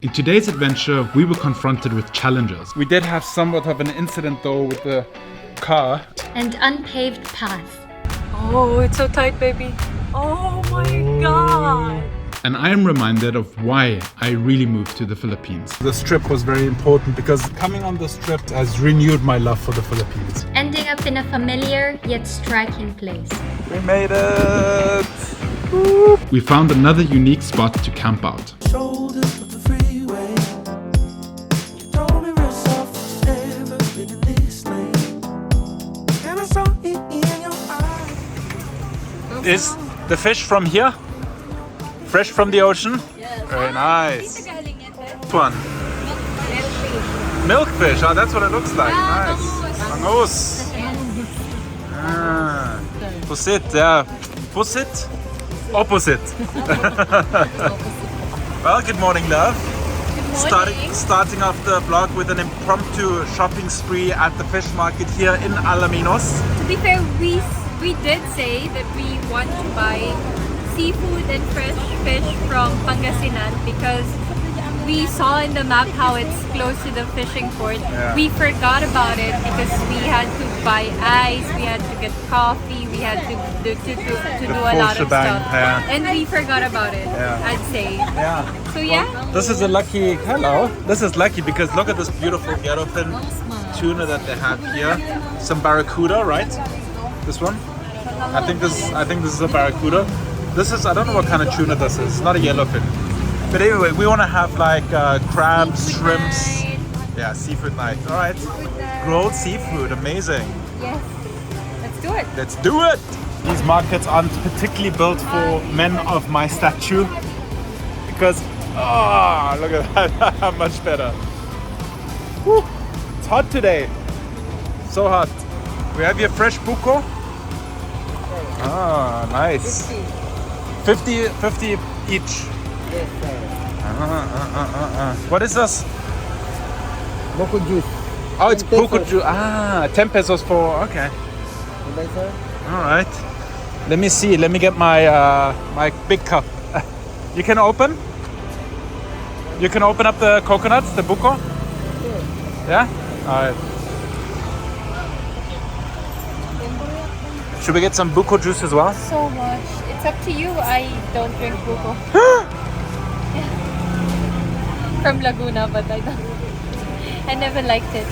In today's adventure, we were confronted with challenges. We did have somewhat of an incident though with the car. And unpaved paths. Oh, it's so tight, baby. Oh my God. And I am reminded of why I really moved to the Philippines. This trip was very important because coming on this trip has renewed my love for the Philippines. Ending up in a familiar yet striking place. We made it! We found another unique spot to camp out. Is the fish from here? Fresh from the ocean? Yes. Very nice. One. Milkfish. Oh, that's what it looks like. Nice. Bangus. Ah. Pusit, yeah. Pusit? Opposite. Well, good morning, love. Good morning. Starting off the vlog with an impromptu shopping spree at the fish market here in Alaminos. To be fair, we did say that we want to buy seafood and fresh fish from Pangasinan because we saw in the map how it's close to the fishing port. Yeah. We forgot about it because we had to buy ice, we had to get coffee, we had to do a lot of shebang, stuff. yeah. And we forgot about it, Yeah. I'd say. Yeah. So yeah. This is a lucky, hello. This is lucky because look at this beautiful yellowfin tuna that they have here. Some barracuda, right? This one? I think this is a barracuda. This is, I don't know what kind of tuna this is. It's not a yellowfin. But anyway, we want to have like crabs, Seafood shrimps. night. Yeah, seafood night. All right. Grilled seafood, amazing. Yes. Let's do it. Let's do it. These markets aren't particularly built for men of my stature because, oh, look at that, much better. Woo. It's hot today. So hot. We have here fresh buko. Ah, nice. 50 each. What is this? Buko juice. Oh, it's 10 buko pesos. juice. Ah, 10 pesos for, okay. All right. Let me see. Let me get my my big cup. You can open? You can open up the coconuts, the buko? Yeah? All right. Should we get some buko juice as well? So much. It's up to you. I don't drink buko. From Laguna, but I don't. I never liked it.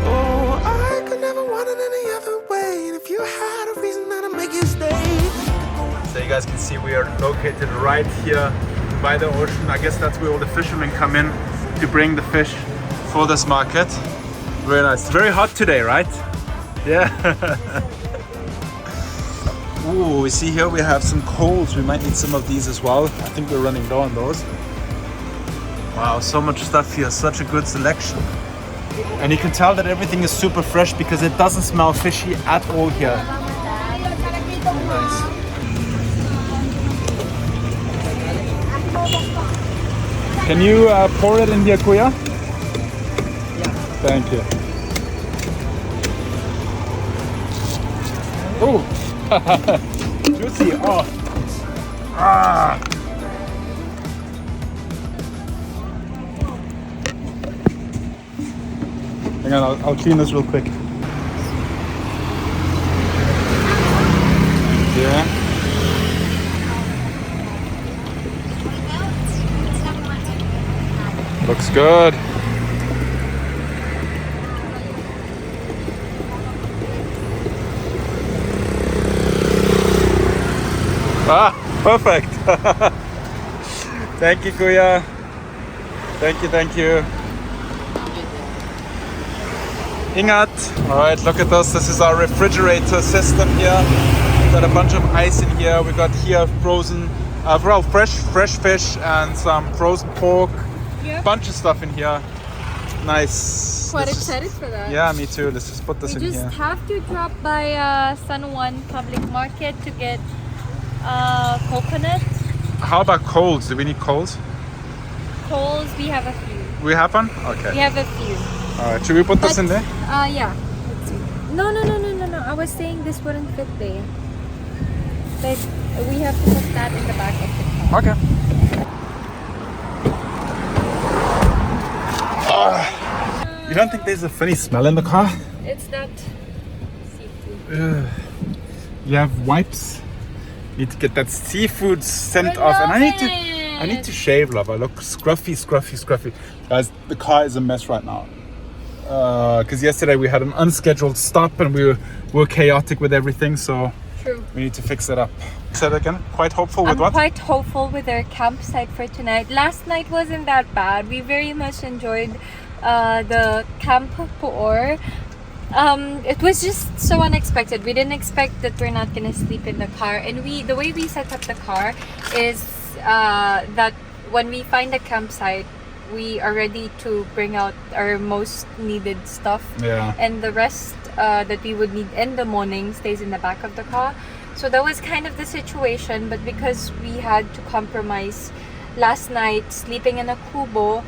Oh, I could never want it any other way. And if you had a reason, that'd make you stay. So you guys can see we are located right here by the ocean. I guess that's where all the fishermen come in to bring the fish for this market. Very nice. It's very hot today, right? Yeah. Ooh, we see here we have some coals. We might need some of these as well. I think we're running low on those. Wow, so much stuff here. Such a good selection. And you can tell that everything is super fresh because it doesn't smell fishy at all here. Nice. Can you pour it in here, Kuya? Thank you. Oh, juicy. Oh. Ah. Hang on, I'll clean this real quick. Yeah. Looks good. Ah, perfect. Thank you, Kuya. Thank you. Ingat. All right, look at this. This is our refrigerator system here. We've got a bunch of ice in here. We got here frozen, fresh fish and some frozen pork. Yep. Bunch of stuff in here. Nice. Quite Let's just- excited for that. Yeah, me too. Let's just put this We in just here. have to drop by San Juan Public Market to get coconut. How about coals? Do we need coals? Coals, we have a few. We have one? Okay. We have a few. All right. Should we put this in there? Yeah. Let's see. No. I was saying this wouldn't fit there. But we have to put that in the back of the car. Okay. You don't think there's a funny smell in the car? It's that seafood. You have wipes. Need to get that seafood scent off, and I need to shave, lover. Look, scruffy. Guys, the car is a mess right now. Because yesterday we had an unscheduled stop and we were chaotic with everything, so True. we need to fix it up. Say that again. Quite hopeful with I'm what? quite hopeful with our campsite for tonight. Last night wasn't that bad. We very much enjoyed the camp poor. It was just so unexpected. We didn't expect that we're not gonna sleep in the car, and the way we set up the car is that when we find a campsite, we are ready to bring out our most needed stuff. Yeah. And the rest that we would need in the morning stays in the back of the car. So that was kind of the situation, but because we had to compromise last night sleeping in a kubo,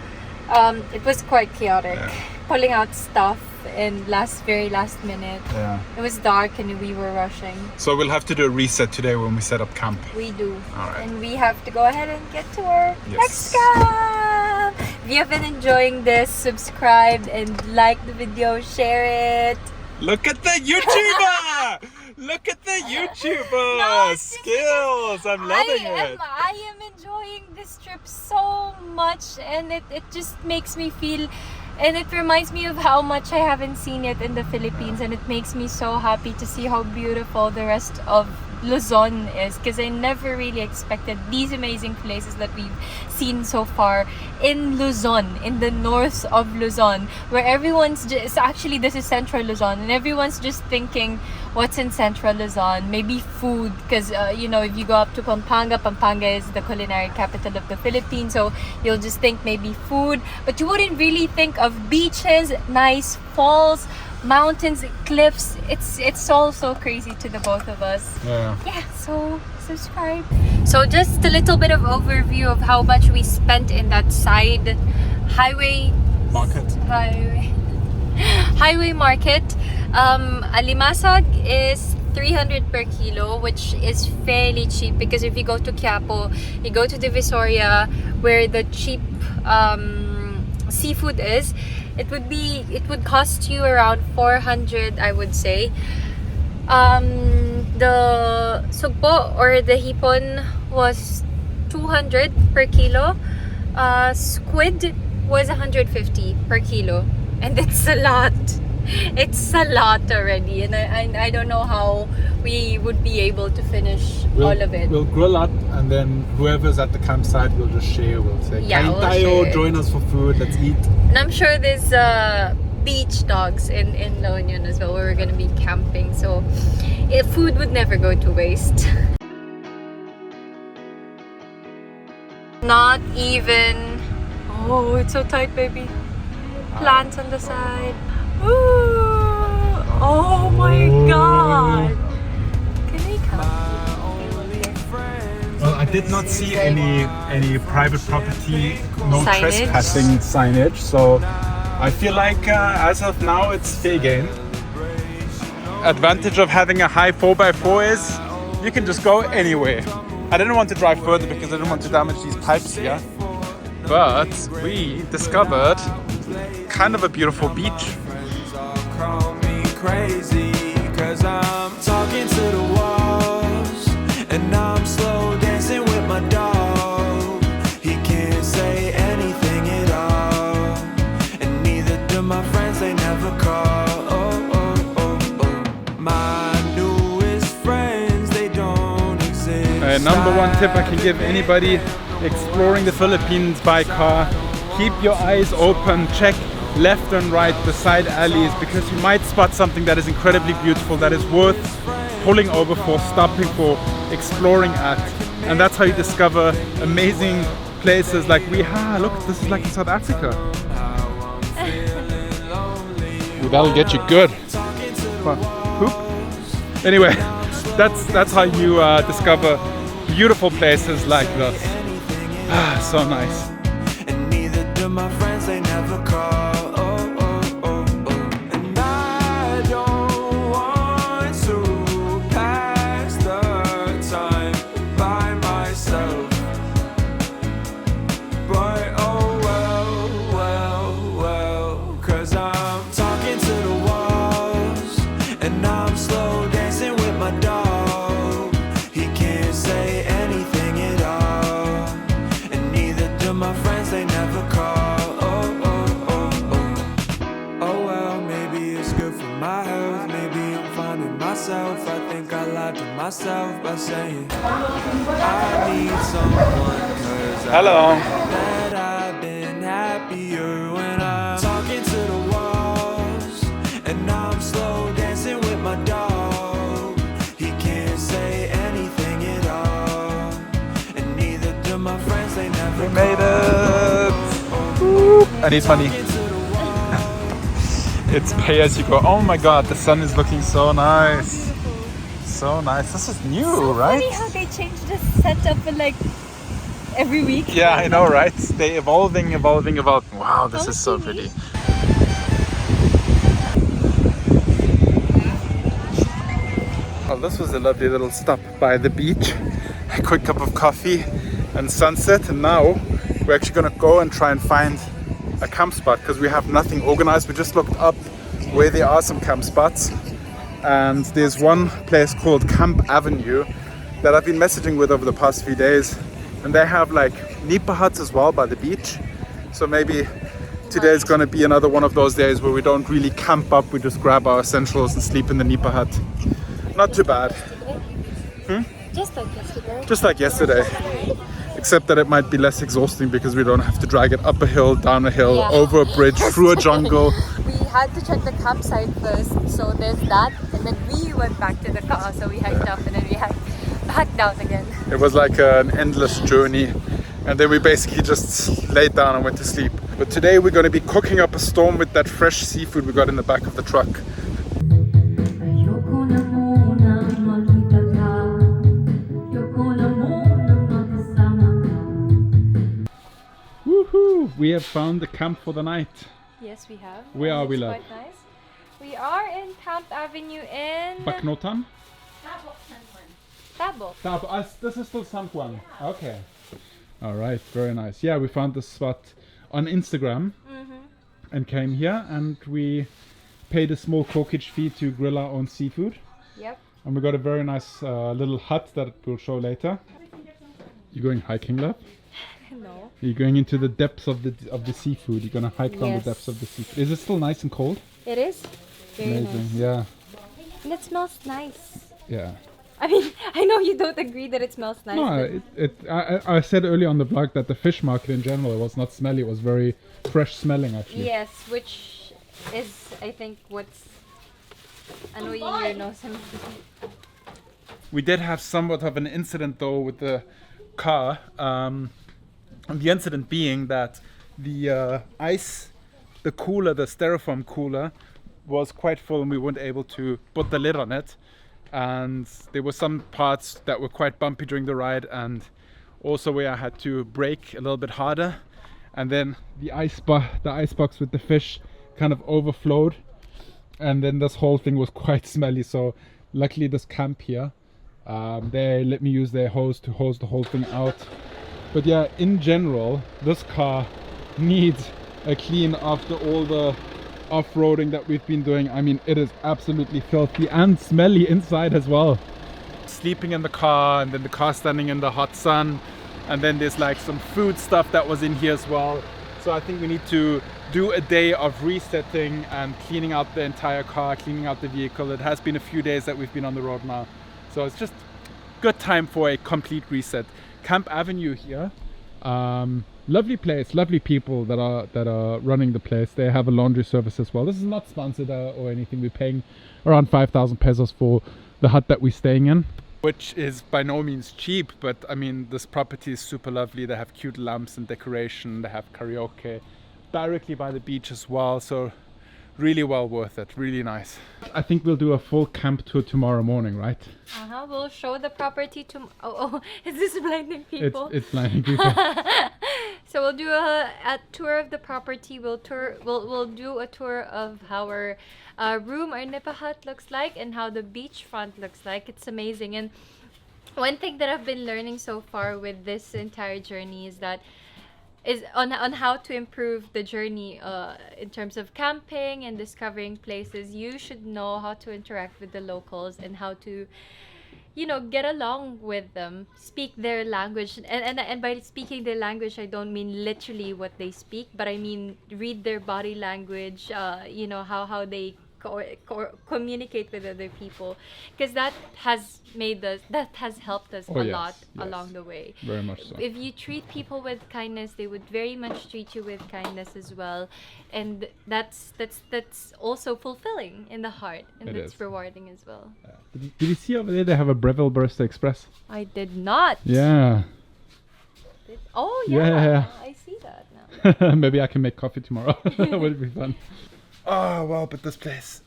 it was quite chaotic. Yeah. Pulling out stuff in very last minute. Yeah. It was dark and we were rushing. So we'll have to do a reset today when we set up camp. We do. All right. And we have to go ahead and get to our Yes. next camp. If you have been enjoying this, subscribe and like the video, share it. Look at the YouTuber! Look at the YouTuber No, it's skills! I'm loving it. I am enjoying this trip so much, and it just makes me feel, and it reminds me of how much I haven't seen it in the Philippines, and it makes me so happy to see how beautiful the rest of Luzon is, because I never really expected these amazing places that we've seen so far in Luzon, in the north of Luzon, where everyone's just, actually this is central Luzon, and everyone's just thinking what's in central Luzon, maybe food, because you know, if you go up to Pampanga is the culinary capital of the Philippines, so you'll just think maybe food, but you wouldn't really think of beaches, nice falls, mountains, cliffs. It's all so crazy to the both of us. Yeah. So subscribe. So just a little bit of overview of how much we spent in that side highway market. Alimasag is 300 per kilo, which is fairly cheap, because if you go to Quiapo, you go to Divisoria where the cheap seafood is, it would cost you around 400, I would say. The sugpo or the hipon was 200 per kilo. Squid was 150 per kilo, and it's a lot. It's a lot already, and I don't know how we would be able to finish all of it. We'll grill up, and then whoever's at the campsite will just share. We'll say, Yeah, we'll Tayo, share. join us for food, let's eat. And I'm sure there's beach dogs in La Union as well, where we're gonna be camping, so food would never go to waste. Not even. Oh, it's so tight, baby. Plants on the side. Ooh. Oh my god. Can we come? Well, I did not see any private property, no Signage. trespassing signage, so I feel like as of now it's fair game. Advantage of having a high 4x4 is you can just go anywhere. I didn't want to drive further because I didn't want to damage these pipes here, but we discovered kind of a beautiful beach. Call me crazy, 'cause I'm talking to the walls, and I'm slow dancing with my dog. He can't say anything at all, and neither do my friends, they never call. My newest friends, they don't exist. Number one tip I can give anybody exploring the Philippines by car: keep your eyes open, check left and right, the side alleys, because you might spot something that is incredibly beautiful, that is worth pulling over for, stopping for, exploring at. And that's how you discover amazing places like look, this is like in South Africa. Ooh, that'll get you good. Poop. Anyway, that's how you discover beautiful places like this. So nice. And neither do my friends, they never call. And I don't want to pass the time by myself. myself by saying I need someone, 'cause Hello. that I've been happier when I'm talking to the walls, and I'm slow dancing with my dog. He can't say anything at all, and neither do my friends, they never We made it! Woo. I need money. It's pay as you go. Oh my god, the sun is looking so nice. So nice. This is new, right? Funny how they change the setup for like every week. Yeah, I know, right? They evolving. Wow, this is so pretty. Well, this was a lovely little stop by the beach. A quick cup of coffee and sunset. And now we're actually gonna go and try and find a camp spot because we have nothing organized. We just looked up where there are some camp spots. And there's one place called Camp Avenue that I've been messaging with over the past few days. And they have like nipa huts as well by the beach. So maybe today is gonna be another one of those days where we don't really camp up. We just grab our essentials and sleep in the nipa hut. Not too bad. Just like yesterday. Just like yesterday. Except that it might be less exhausting because we don't have to drag it up a hill, down a hill, Yeah. over a bridge, through a jungle. We had to check the campsite first, so there's that, and then we went back to the car, so we hiked up and then we hiked back down again. It was like an endless journey. And then we basically just laid down and went to sleep. But today we're going to be cooking up a storm with that fresh seafood we got in the back of the truck. Woohoo! We have found the camp for the night. Yes, we have. Where are we, It's love? quite nice. We are in Camp Avenue in Baknotan? Tabo. This is still San Juan. Okay. Alright, very nice. Yeah, we found this spot on Instagram and came here and we paid a small corkage fee to grill our own seafood. Yep. And we got a very nice little hut that we'll show later. You going hiking, love? No. You're going into the depths of the seafood. You're gonna hike down the Yes. depths of the seafood. Is it still nice and cold? It is. Very Amazing. nice. Yeah. And it smells nice. Yeah. I mean, I know you don't agree that it smells nice. No, but I said earlier on the vlog that the fish market in general was not smelly. It was very fresh smelling actually. yes, which is, I think, what's annoying your nose. We did have somewhat of an incident though with the car. And the incident being that the the cooler, the styrofoam cooler, was quite full and we weren't able to put the lid on it. And there were some parts that were quite bumpy during the ride, and also where I had to brake a little bit harder. And then the ice box with the fish kind of overflowed, and then this whole thing was quite smelly. So luckily this camp here, they let me use their hose to hose the whole thing out. But yeah, in general, this car needs a clean after all the off-roading that we've been doing. I mean, it is absolutely filthy and smelly inside as well. Sleeping in the car, and then the car standing in the hot sun, and then there's like some food stuff that was in here as well. So I think we need to do a day of resetting and cleaning out the entire car, cleaning out the vehicle. It has been a few days that we've been on the road now, so it's just good time for a complete reset. Camp Avenue here, lovely place, lovely people that are running the place. They have a laundry service as well. This is not sponsored or anything. We're paying around 5,000 pesos for the hut that we're staying in, which is by no means cheap, but I mean, this property is super lovely. They have cute lamps and decoration. They have karaoke directly by the beach as well, so really well worth it. Really nice. I think we'll do a full camp tour tomorrow morning, right? We'll show the property to. Oh, is this blinding people? It's blinding people. So we'll do a tour of the property. We'll do a tour of how our room, our nipa hut looks like, and how the beachfront looks like. It's amazing. And one thing that I've been learning so far with this entire journey is on how to improve the journey in terms of camping and discovering places. You should know how to interact with the locals and how to, get along with them, speak their language. And by speaking their language, I don't mean literally what they speak, but I mean read their body language, how they communicate with other people, because that has helped us Oh, a yes, lot yes. along the way. Very much so. If you treat people with kindness, they would very much treat you with kindness as well, and that's also fulfilling in the heart, and It it's is. rewarding as well. Did you see over there they have a Breville Burst Express? I did not. Yeah. Oh Yeah. yeah, I see that now. Maybe I can make coffee tomorrow. That would be fun. Oh, wow, but this place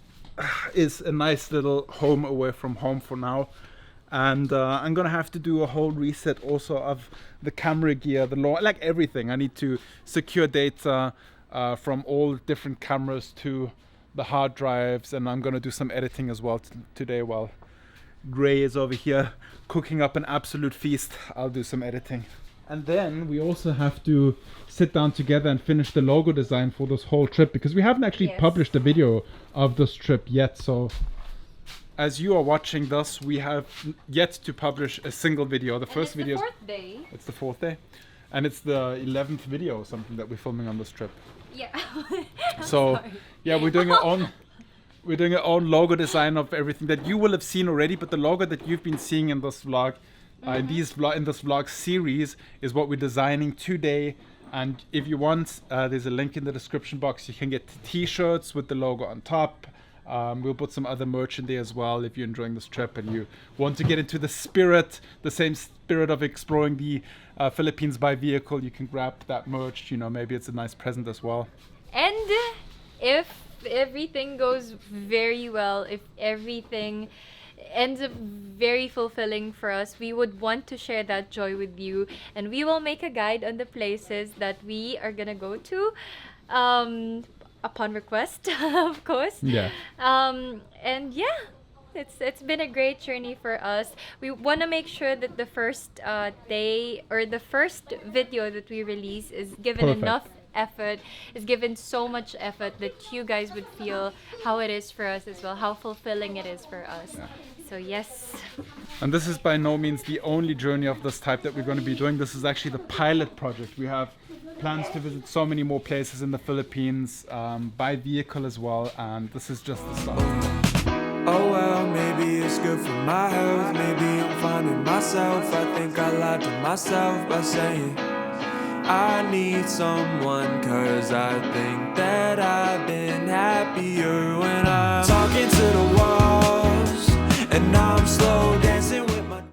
is a nice little home away from home for now. And I'm gonna have to do a whole reset also of the camera gear, like everything. I need to secure data from all different cameras to the hard drives, and I'm gonna do some editing as well today while Gray is over here cooking up an absolute feast. I'll do some editing. And then we also have to sit down together and finish the logo design for this whole trip, because we haven't actually Yes. published a video of this trip yet. So as you are watching this, we have yet to publish a single video. The first video is, fourth day. it's the 4th day, and it's the 11th video or something that we're filming on this trip. Yeah. So yeah, we're doing our own logo design of everything that you will have seen already, but the logo that you've been seeing in this vlog, in this vlog series, is what we're designing today. And if you want, there's a link in the description box. You can get t-shirts with the logo on top. We'll put some other merch in there as well if you're enjoying this trip and you want to get into the same spirit of exploring the Philippines by vehicle. You can grab that merch. You know, maybe it's a nice present as well. And if everything goes very well, if everything ends up very fulfilling for us, we would want to share that joy with you, and we will make a guide on the places that we are gonna go to, upon request, of course. Yeah. And yeah, it's been a great journey for us. We want to make sure that the first day, or the first video that we release, is given Perfect. enough effort, is given so much effort that you guys would feel how it is for us as well, how fulfilling it is for us. So yes. And this is by no means the only journey of this type that we're going to be doing. This is actually the pilot project. We have plans to visit so many more places in the Philippines by vehicle as well, and this is just the start. Oh well, maybe it's good for my health. Maybe I'm finding myself. I think I lied to myself by saying I need someone, 'cause I think that I've been happier when